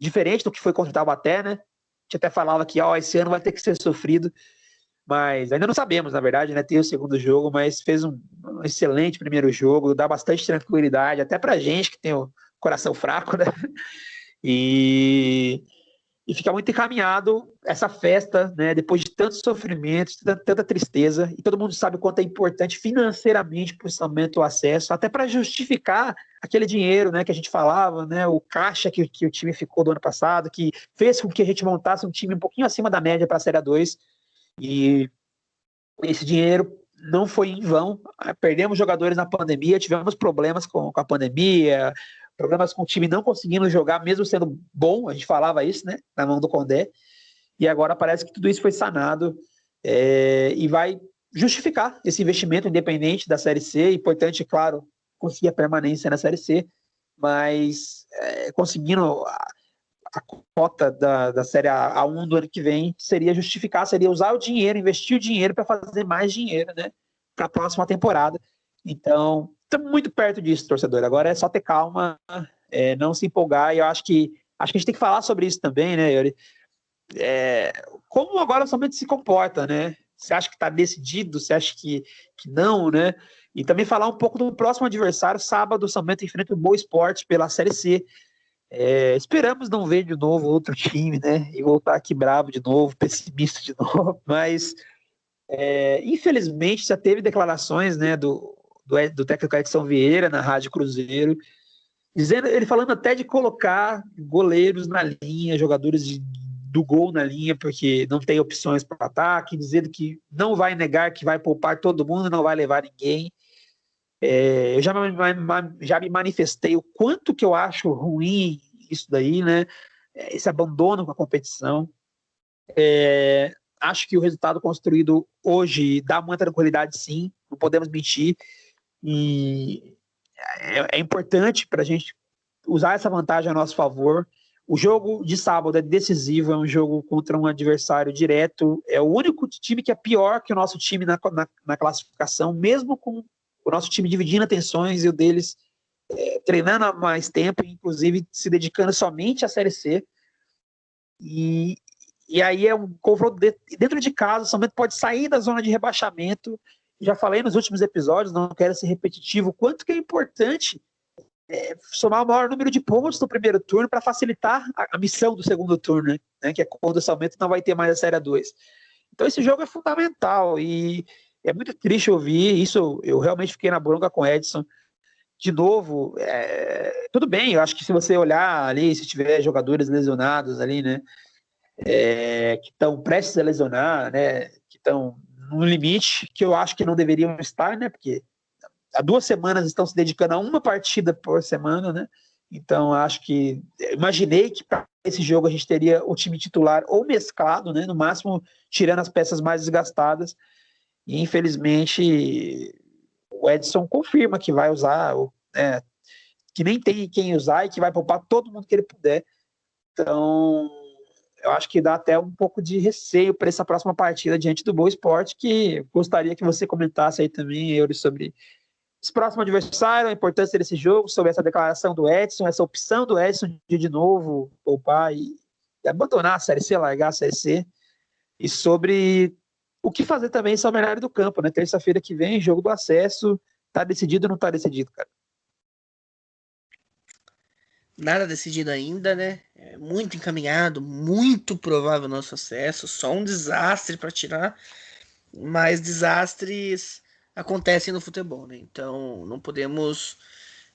diferente do que foi contra o Taubaté, né, a gente até falava que esse ano vai ter que ser sofrido, mas ainda não sabemos, na verdade, né? Tem o segundo jogo, mas fez um excelente primeiro jogo, dá bastante tranquilidade, até pra gente que tem o coração fraco, né? E fica muito encaminhado essa festa, né? Depois de tantos sofrimentos, tanta tristeza, e todo mundo sabe o quanto é importante financeiramente para o São Bento o acesso, até para justificar aquele dinheiro, né, que a gente falava, né, o caixa que o time ficou do ano passado, que fez com que a gente montasse um time um pouquinho acima da média para a Série A2, e esse dinheiro não foi em vão. Perdemos jogadores na pandemia, tivemos problemas com a pandemia, problemas com o time não conseguindo jogar, mesmo sendo bom, a gente falava isso, né, na mão do Condé, e agora parece que tudo isso foi sanado e vai justificar esse investimento independente da Série C. Importante, claro, conseguir a permanência na Série C, mas conseguindo a cota da Série A1 do ano que vem seria usar o dinheiro, investir o dinheiro para fazer mais dinheiro, né, para a próxima temporada. Então, estamos muito perto disso, torcedor. Agora é só ter calma, não se empolgar, e eu acho que a gente tem que falar sobre isso também, né, Yuri? Como agora o São Bento se comporta, né? Você acha que está decidido? Você acha que não, né? E também falar um pouco do próximo adversário. Sábado, o São Bento enfrenta o Boa Esporte pela Série C. Esperamos não ver de novo outro time, né? E voltar aqui bravo de novo, pessimista de novo. Mas, infelizmente, já teve declarações, né, do técnico Edson Vieira na Rádio Cruzeiro, ele falando até de colocar goleiros na linha, jogadores do gol na linha, porque não tem opções para ataque, dizendo que não vai negar que vai poupar todo mundo, não vai levar ninguém. Eu já me manifestei o quanto que eu acho ruim isso daí, né? Esse abandono com a competição. Acho que o resultado construído hoje dá muita tranquilidade, sim, não podemos mentir. E é importante para a gente usar essa vantagem a nosso favor. O jogo de sábado é decisivo, é um jogo contra um adversário direto. É o único time que é pior que o nosso time na classificação, mesmo com o nosso time dividindo atenções e o deles treinando há mais tempo, inclusive se dedicando somente à Série C. E aí é um confronto dentro de casa, o São Bento pode sair da zona de rebaixamento. Já falei nos últimos episódios, não quero ser repetitivo, quanto que é importante somar o maior número de pontos no primeiro turno para facilitar a missão do segundo turno, né? Que é quando o São Bento não vai ter mais a Série A2. Então esse jogo é fundamental e é muito triste ouvir isso. Eu realmente fiquei na bronca com o Edson. De novo, tudo bem, eu acho que se você olhar ali, se tiver jogadores lesionados ali, né, que estão prestes a lesionar, né, que estão no limite, que eu acho que não deveriam estar, né, porque há 2 semanas estão se dedicando a uma partida por semana, né? Então, acho que imaginei que para esse jogo a gente teria o time titular ou mesclado, né? No máximo, tirando as peças mais desgastadas. E, infelizmente, o Edson confirma que vai usar, que nem tem quem usar e que vai poupar todo mundo que ele puder. Então, eu acho que dá até um pouco de receio para essa próxima partida diante do Boa Esporte, que gostaria que você comentasse aí também, Eury, sobre esse próximo adversário, a importância desse jogo, sobre essa declaração do Edson, essa opção do Edson de novo poupar e abandonar a Série C, largar a Série C, e sobre o que fazer também sobre a área do campo, né? Terça-feira que vem, jogo do acesso, tá decidido ou não tá decidido, cara? Nada decidido ainda, né? É muito encaminhado, muito provável nosso acesso, só um desastre para tirar, mas desastres acontecem no futebol, né? Então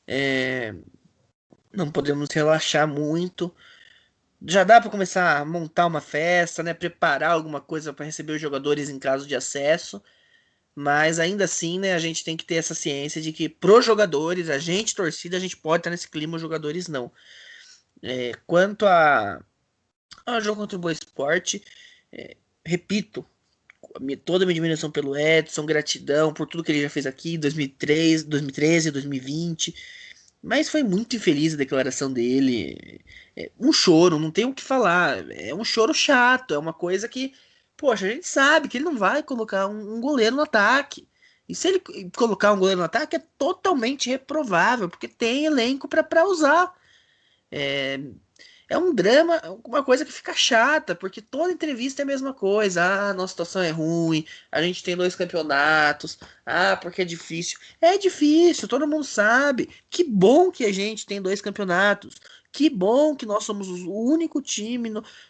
é, não podemos relaxar muito. Já dá para começar a montar uma festa, né? Preparar alguma coisa para receber os jogadores em caso de acesso. Mas ainda assim, né, a gente tem que ter essa ciência de que pros jogadores, a gente, torcida, a gente pode estar nesse clima, os jogadores não. Quanto ao jogo contra o Boa Esporte, repito, toda a minha admiração pelo Edson, gratidão por tudo que ele já fez aqui em 2013, 2020. Mas foi muito infeliz a declaração dele. Um choro, não tem o que falar. É um choro chato, é uma coisa que, poxa, a gente sabe que ele não vai colocar um goleiro no ataque. E se ele colocar um goleiro no ataque, é totalmente reprovável, porque tem elenco para usar. É, é um drama, uma coisa que fica chata, porque toda entrevista é a mesma coisa. Ah, nossa situação é ruim, a gente tem 2 campeonatos. Ah, porque é difícil. É difícil, todo mundo sabe. Que bom que a gente tem 2 campeonatos. Que bom que nós somos o único time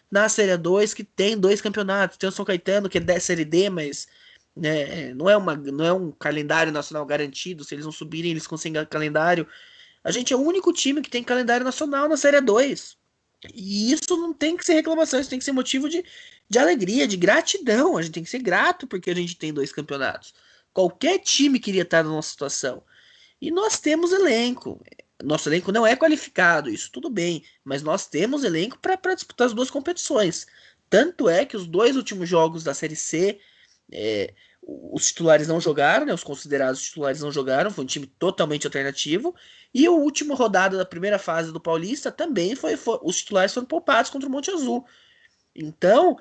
na Série A2 que tem 2 campeonatos. Tem o São Caetano, que é da Série D, mas né, não é um calendário nacional garantido. Se eles não subirem, eles conseguem calendário. A gente é o único time que tem calendário nacional na Série A2. E isso não tem que ser reclamação, isso tem que ser motivo de alegria, de gratidão. A gente tem que ser grato porque a gente tem 2 campeonatos. Qualquer time queria estar na nossa situação. E nós temos elenco. Nosso elenco não é qualificado, isso tudo bem, mas nós temos elenco para disputar as 2 competições. Tanto é que os 2 últimos jogos da Série C, é, os titulares não jogaram, né, os considerados titulares não jogaram, foi um time totalmente alternativo. E o último rodada da primeira fase do Paulista também os titulares foram poupados contra o Monte Azul. Então,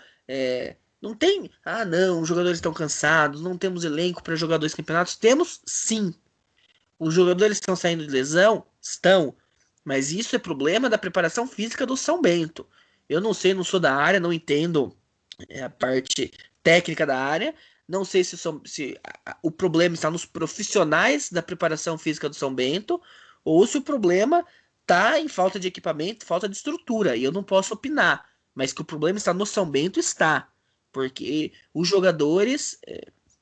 não tem. Ah, não, os jogadores estão cansados, não temos elenco para jogar 2 campeonatos. Temos sim. Os jogadores estão saindo de lesão? Estão. Mas isso é problema da preparação física do São Bento. Eu não sei, não sou da área, não entendo a parte técnica da área. Não sei se o problema está nos profissionais da preparação física do São Bento ou se o problema tá em falta de equipamento, falta de estrutura, e eu não posso opinar, mas que o problema está no São Bento está, porque os jogadores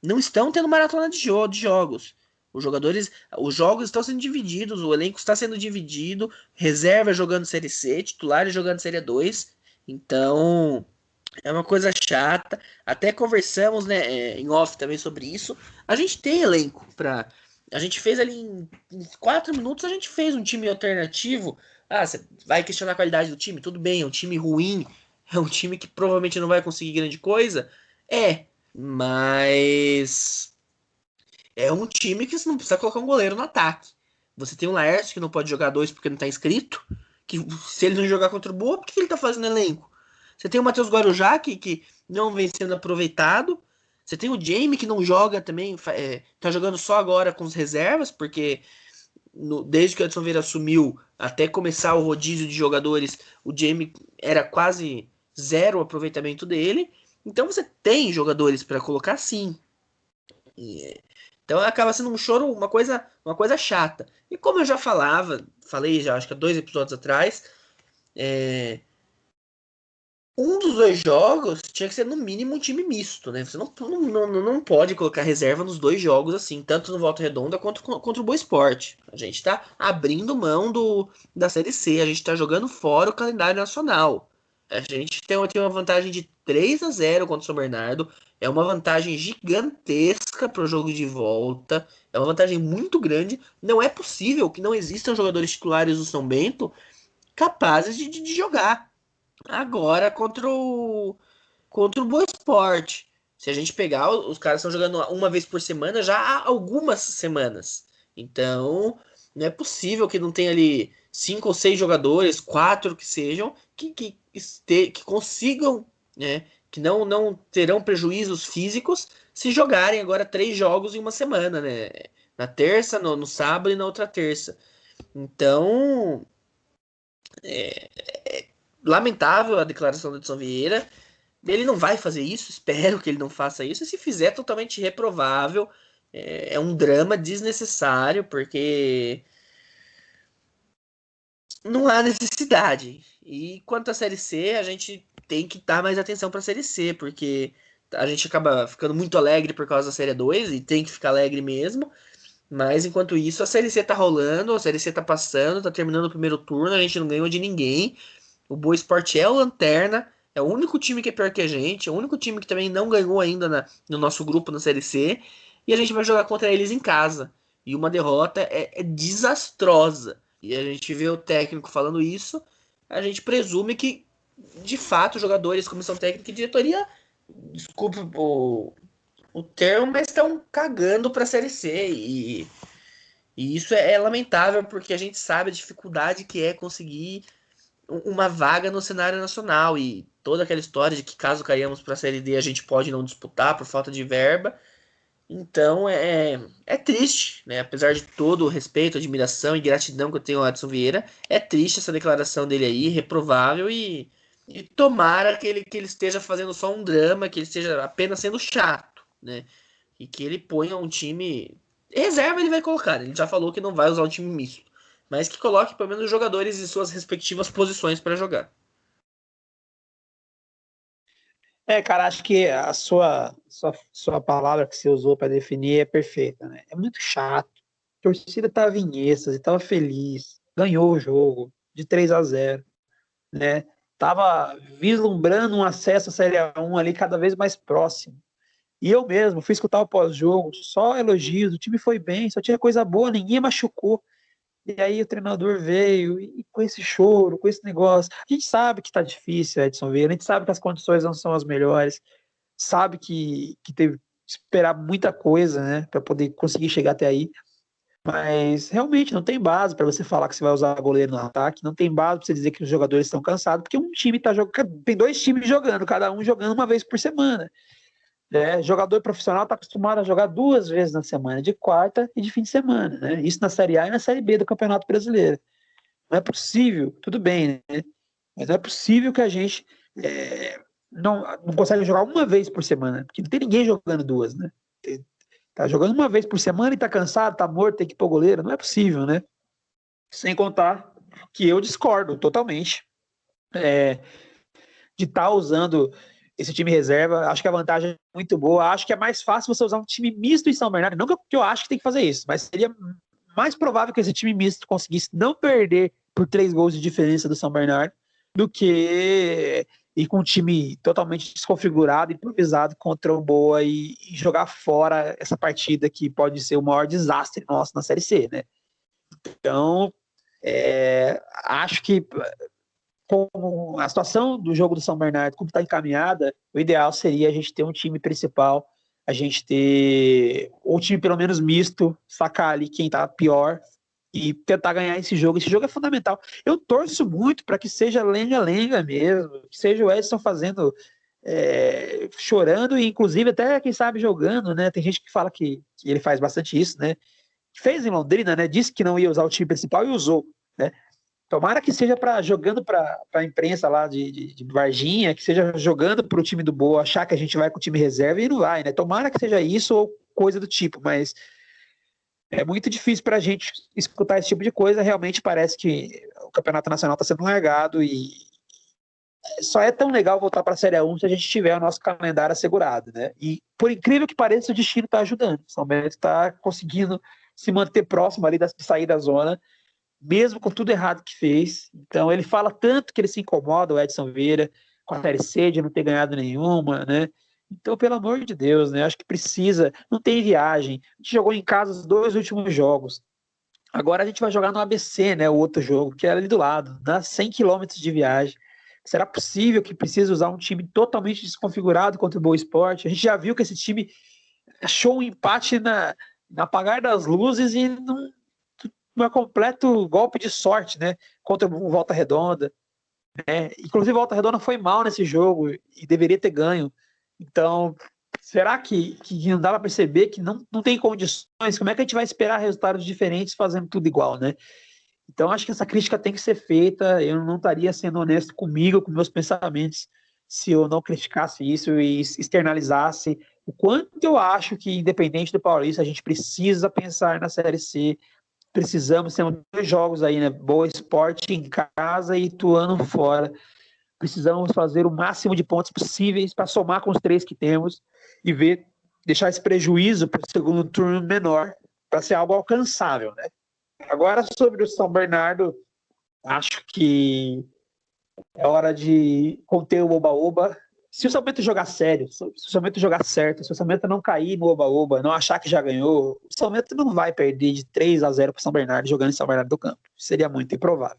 não estão tendo maratona de jogos. Os jogos estão sendo divididos, o elenco está sendo dividido, reserva jogando Série C, titulares jogando Série 2. Então, é uma coisa chata. Até conversamos, né, em off também sobre isso. A gente tem elenco para. A gente fez ali em 4 minutos, a gente fez um time alternativo. Ah, você vai questionar a qualidade do time? Tudo bem, é um time ruim, é um time que provavelmente não vai conseguir grande coisa. Mas é um time que você não precisa colocar um goleiro no ataque. Você tem o Laércio que não pode jogar dois porque não tá inscrito. Que se ele não jogar contra o Boa, por que ele tá fazendo elenco? Você tem o Matheus Guarujá que não vem sendo aproveitado. Você tem o Jamie que não joga também, tá jogando só agora com as reservas, porque desde que o Edson Vieira assumiu até começar o rodízio de jogadores, o Jamie era quase zero o aproveitamento dele. Então você tem jogadores para colocar sim. Então acaba sendo um choro, uma coisa chata. E como eu já falei já acho que há 2 episódios atrás, um dos dois jogos tinha que ser no mínimo um time misto, né? Você não pode colocar reserva nos dois jogos assim, tanto no Volta Redonda quanto contra o Boa Esporte. A gente tá abrindo mão da Série C, a gente tá jogando fora o calendário nacional. A gente tem uma vantagem de 3-0 contra o São Bernardo, é uma vantagem gigantesca para o jogo de volta, é uma vantagem muito grande. Não é possível que não existam jogadores titulares do São Bento capazes de jogar agora contra o Boa Esporte. Se a gente pegar, os caras estão jogando uma vez por semana já há algumas semanas. Então, não é possível que não tenha ali 5 ou 6 jogadores, quatro que sejam, que consigam, né? Que não terão prejuízos físicos se jogarem agora 3 jogos em uma semana, né? Na terça, no sábado e na outra terça. Então, lamentável a declaração do Edson Vieira. Ele não vai fazer isso, espero que ele não faça isso. E se fizer, é totalmente reprovável. É um drama desnecessário, porque não há necessidade. E quanto à Série C, a gente tem que dar mais atenção para a Série C, porque a gente acaba ficando muito alegre por causa da Série 2 e tem que ficar alegre mesmo. Mas enquanto isso, a Série C tá rolando, a Série C tá passando, tá terminando o primeiro turno, a gente não ganhou de ninguém. O Boa Esporte é o lanterna, é o único time que é pior que a gente, é o único time que também não ganhou ainda no nosso grupo na Série C, e a gente vai jogar contra eles em casa. E uma derrota é desastrosa. E a gente vê o técnico falando isso, a gente presume que, de fato, jogadores, comissão técnica e diretoria, desculpe o termo, mas estão cagando para a Série C. E isso é lamentável porque a gente sabe a dificuldade que é conseguir uma vaga no cenário nacional e toda aquela história de que caso caiamos para a Série D a gente pode não disputar por falta de verba. Então é triste, né? Apesar de todo o respeito, admiração e gratidão que eu tenho ao Adson Vieira, é triste essa declaração dele aí, reprovável e tomara que ele esteja fazendo só um drama, que ele esteja apenas sendo chato, né? E que ele ponha um time. Reserva ele vai colocar, né? Ele já falou que não vai usar um time misto. Mas que coloque pelo menos os jogadores em suas respectivas posições para jogar. Cara, acho que a sua palavra que você usou para definir é perfeita, né? É muito chato. A torcida estava em êxtase, estava feliz, ganhou o jogo de 3-0, né? Tava vislumbrando um acesso à Série A1 ali cada vez mais próximo. E eu mesmo fui escutar o pós-jogo, só elogios, o time foi bem, só tinha coisa boa, ninguém machucou. E aí o treinador veio e com esse choro, com esse negócio. A gente sabe que tá difícil, Edson Vieira, a gente sabe que as condições não são as melhores, sabe que teve que esperar muita coisa, né, para poder conseguir chegar até aí. Mas realmente não tem base para você falar que você vai usar goleiro no ataque, não tem base para você dizer que os jogadores estão cansados, porque um time tá jogando, tem 2 times jogando, cada um jogando uma vez por semana. Jogador profissional está acostumado a jogar 2 vezes na semana, de quarta e de fim de semana, né? Isso na Série A e na Série B do Campeonato Brasileiro. Não é possível, tudo bem, né? Mas não é possível que a gente não consegue jogar uma vez por semana, porque não tem ninguém jogando duas, né? Tá jogando uma vez por semana e tá cansado, tá morto, tem que pôr goleiro, não é possível, né? Sem contar que eu discordo totalmente de estar usando esse time reserva. Acho que a vantagem é muito boa. Acho que é mais fácil você usar um time misto em São Bernardo. Não que eu acho que tem que fazer isso, mas seria mais provável que esse time misto conseguisse não perder por 3 gols de diferença do São Bernardo do que ir com um time totalmente desconfigurado, improvisado contra o Boa e jogar fora essa partida que pode ser o maior desastre nosso na Série C, né? Então, acho que com a situação do jogo do São Bernardo, como está encaminhada, o ideal seria a gente ter um time principal, a gente ter um time pelo menos misto, sacar ali quem está pior e tentar ganhar esse jogo. Esse jogo é fundamental. Eu torço muito para que seja lenga-lenga mesmo, que seja o Edson fazendo, chorando e inclusive até, quem sabe, jogando, né? Tem gente que fala que ele faz bastante isso, né? Fez em Londrina, né? Disse que não ia usar o time principal e usou, né? Tomara que seja jogando para a imprensa lá de Varginha, que seja jogando para o time do Boa, achar que a gente vai com o time reserva e não vai, né? Tomara que seja isso ou coisa do tipo, mas é muito difícil para a gente escutar esse tipo de coisa. Realmente parece que o Campeonato Nacional está sendo largado e só é tão legal voltar para a Série A1 se a gente tiver o nosso calendário assegurado, né? E por incrível que pareça, o destino está ajudando. O São Bento está conseguindo se manter próximo ali de sair da zona, mesmo com tudo errado que fez. Então ele fala tanto que ele se incomoda, o Edson Vieira, com a Série C, de não ter ganhado nenhuma, né? Então, pelo amor de Deus, né? Acho que precisa, não tem viagem. A gente jogou em casa os 2 últimos jogos. Agora a gente vai jogar no ABC, né? O outro jogo, que é ali do lado, dá 100 quilômetros de viagem. Será possível que precise usar um time totalmente desconfigurado contra o Boa Esporte? A gente já viu que esse time achou um empate na apagar das luzes e um completo golpe de sorte, né? Contra o Volta Redonda. Né? Inclusive, o Volta Redonda foi mal nesse jogo e deveria ter ganho. Então, será que não dá para perceber que não tem condições? Como é que a gente vai esperar resultados diferentes fazendo tudo igual, né? Então, acho que essa crítica tem que ser feita. Eu não estaria sendo honesto comigo, com meus pensamentos, se eu não criticasse isso e externalizasse o quanto eu acho que, independente do Paulista, a gente precisa pensar na Série C. Precisamos, temos 2 jogos aí, né? Boa Esporte em casa e Ituano fora. Precisamos fazer o máximo de pontos possíveis para somar com os 3 que temos e deixar esse prejuízo para o segundo turno menor, para ser algo alcançável, né? Agora, sobre o São Bernardo, acho que é hora de conter o Oba-Oba. Se o São Bento jogar sério, se o São Bento jogar certo, se o São Bento não cair no Oba-Oba, não achar que já ganhou, o São Bento não vai perder de 3-0 para o São Bernardo jogando em São Bernardo do Campo. Seria muito improvável.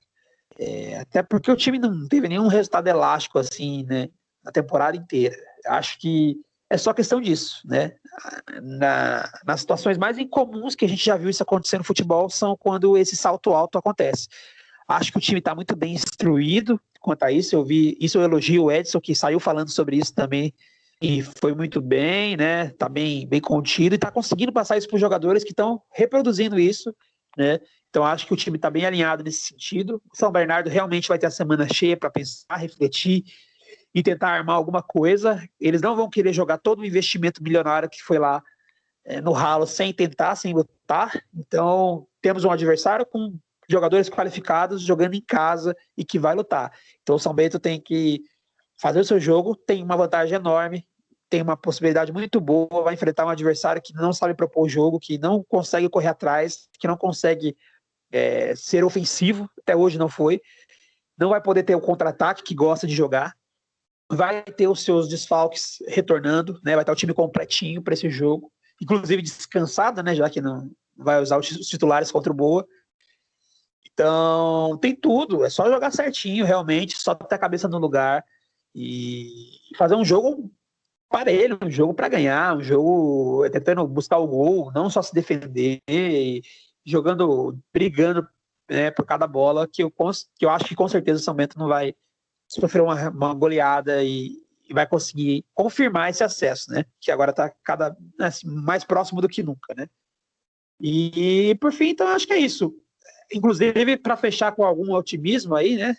Até porque o time não teve nenhum resultado elástico assim, né, na temporada inteira. Acho que é só questão disso, né? Nas situações mais incomuns que a gente já viu isso acontecer no futebol são quando esse salto alto acontece. Acho que o time está muito bem instruído quanto a isso. Eu elogio o Edson, que saiu falando sobre isso também e foi muito bem, né? Tá bem contido e está conseguindo passar isso para os jogadores que estão reproduzindo isso, né? Então acho que o time está bem alinhado nesse sentido. O São Bernardo realmente vai ter a semana cheia para pensar, refletir e tentar armar alguma coisa. Eles não vão querer jogar todo o investimento milionário que foi lá no ralo sem tentar, sem lutar. Então temos um adversário com jogadores qualificados jogando em casa e que vai lutar. Então o São Bento tem que fazer o seu jogo, tem uma vantagem enorme, tem uma possibilidade muito boa, vai enfrentar um adversário que não sabe propor o jogo, que não consegue correr atrás, que não consegue ser ofensivo, até hoje não foi, não vai poder ter o contra-ataque que gosta de jogar, vai ter os seus desfalques retornando, né? Vai estar o time completinho para esse jogo, inclusive descansado, né? Já que não vai usar os titulares contra o Boa. Então, tem tudo, é só jogar certinho, realmente, só ter a cabeça no lugar e fazer um jogo parelho, um jogo para ganhar, um jogo tentando buscar o gol, não só se defender, jogando, brigando, né, por cada bola, que eu acho que com certeza o São Bento não vai sofrer uma goleada e vai conseguir confirmar esse acesso, né, que agora está assim, mais próximo do que nunca, né. E por fim, então, acho que é isso. Inclusive, para fechar com algum otimismo aí, né?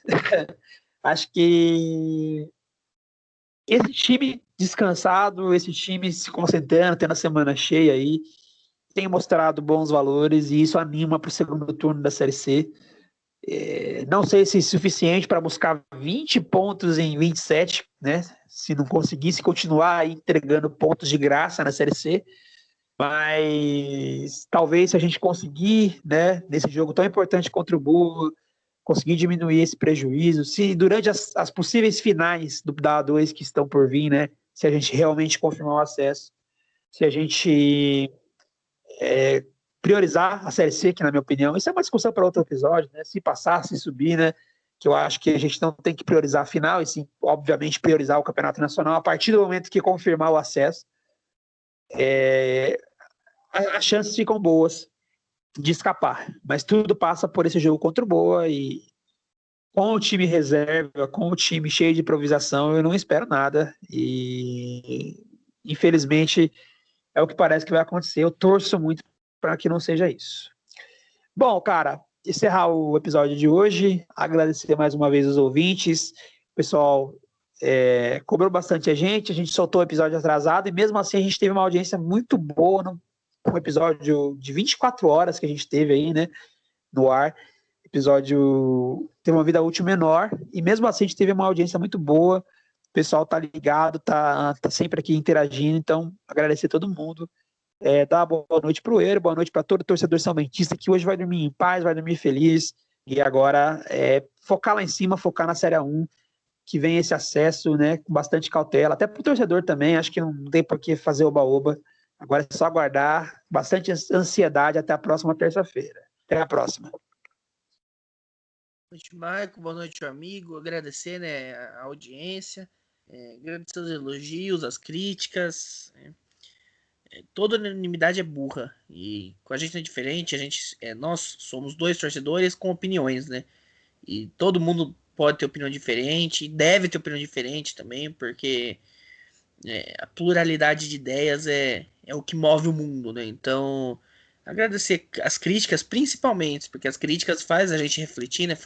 Acho que esse time descansado, esse time se concentrando, tendo a semana cheia aí, tem mostrado bons valores e isso anima para o segundo turno da Série C. Não sei se é suficiente para buscar 20 pontos em 27, né? Se não conseguisse continuar entregando pontos de graça na Série C, mas talvez se a gente conseguir, né, nesse jogo tão importante contra o Boa, conseguir diminuir esse prejuízo, se durante as possíveis finais da A2 que estão por vir, né, se a gente realmente confirmar o acesso, se a gente priorizar a Série C, que na minha opinião, isso é uma discussão para outro episódio, né, se passar, se subir, né, que eu acho que a gente não tem que priorizar a final, e sim, obviamente, priorizar o Campeonato Nacional, a partir do momento que confirmar o acesso, as chances ficam boas de escapar, mas tudo passa por esse jogo contra o Boa, e com o time reserva, com o time cheio de improvisação, eu não espero nada. E infelizmente é o que parece que vai acontecer. Eu torço muito para que não seja isso. Bom, cara, encerrar o episódio de hoje. Agradecer mais uma vez os ouvintes. O pessoal cobrou bastante a gente soltou o episódio atrasado e mesmo assim a gente teve uma audiência muito boa no episódio de 24 horas que a gente teve aí, né, no ar. Episódio teve uma vida útil menor, e mesmo assim a gente teve uma audiência muito boa, o pessoal tá ligado, tá sempre aqui interagindo, então agradecer a todo mundo, dar boa noite pro Eiro, boa noite para todo torcedor santista que hoje vai dormir em paz, vai dormir feliz, e agora focar lá em cima, focar na Série 1, que vem esse acesso, né, com bastante cautela, até pro torcedor também, acho que não tem por que fazer oba-oba, agora é só aguardar, bastante ansiedade até a próxima terça-feira. Até a próxima. Boa noite, Marco. Boa noite, amigo. Agradecer, né, a audiência, agradecer os elogios, as críticas. Toda unanimidade é burra e com a gente não é diferente. Nós somos dois torcedores com opiniões, né? E todo mundo pode ter opinião diferente, deve ter opinião diferente também, porque a pluralidade de ideias é o que move o mundo, né? Então, agradecer as críticas, principalmente, porque as críticas fazem a gente refletir, né?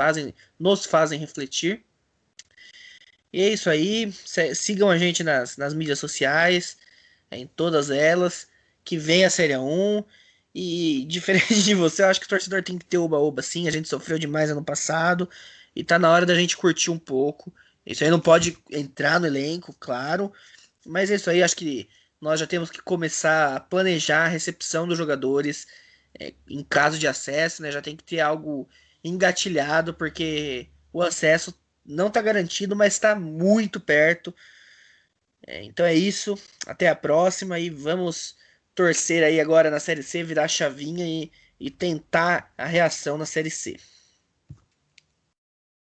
Nos fazem refletir. E é isso aí. Sigam a gente nas mídias sociais, em todas elas, que vem a Série 1. E diferente de você, eu acho que o torcedor tem que ter oba-oba sim. A gente sofreu demais ano passado e tá na hora da gente curtir um pouco. Isso aí não pode entrar no elenco, claro, mas é isso aí, acho que nós já temos que começar a planejar a recepção dos jogadores em caso de acesso, né? Já tem que ter algo engatilhado, porque o acesso não está garantido, mas está muito perto. Então é isso, até a próxima e vamos torcer aí agora na Série C, virar a chavinha e tentar a reação na Série C.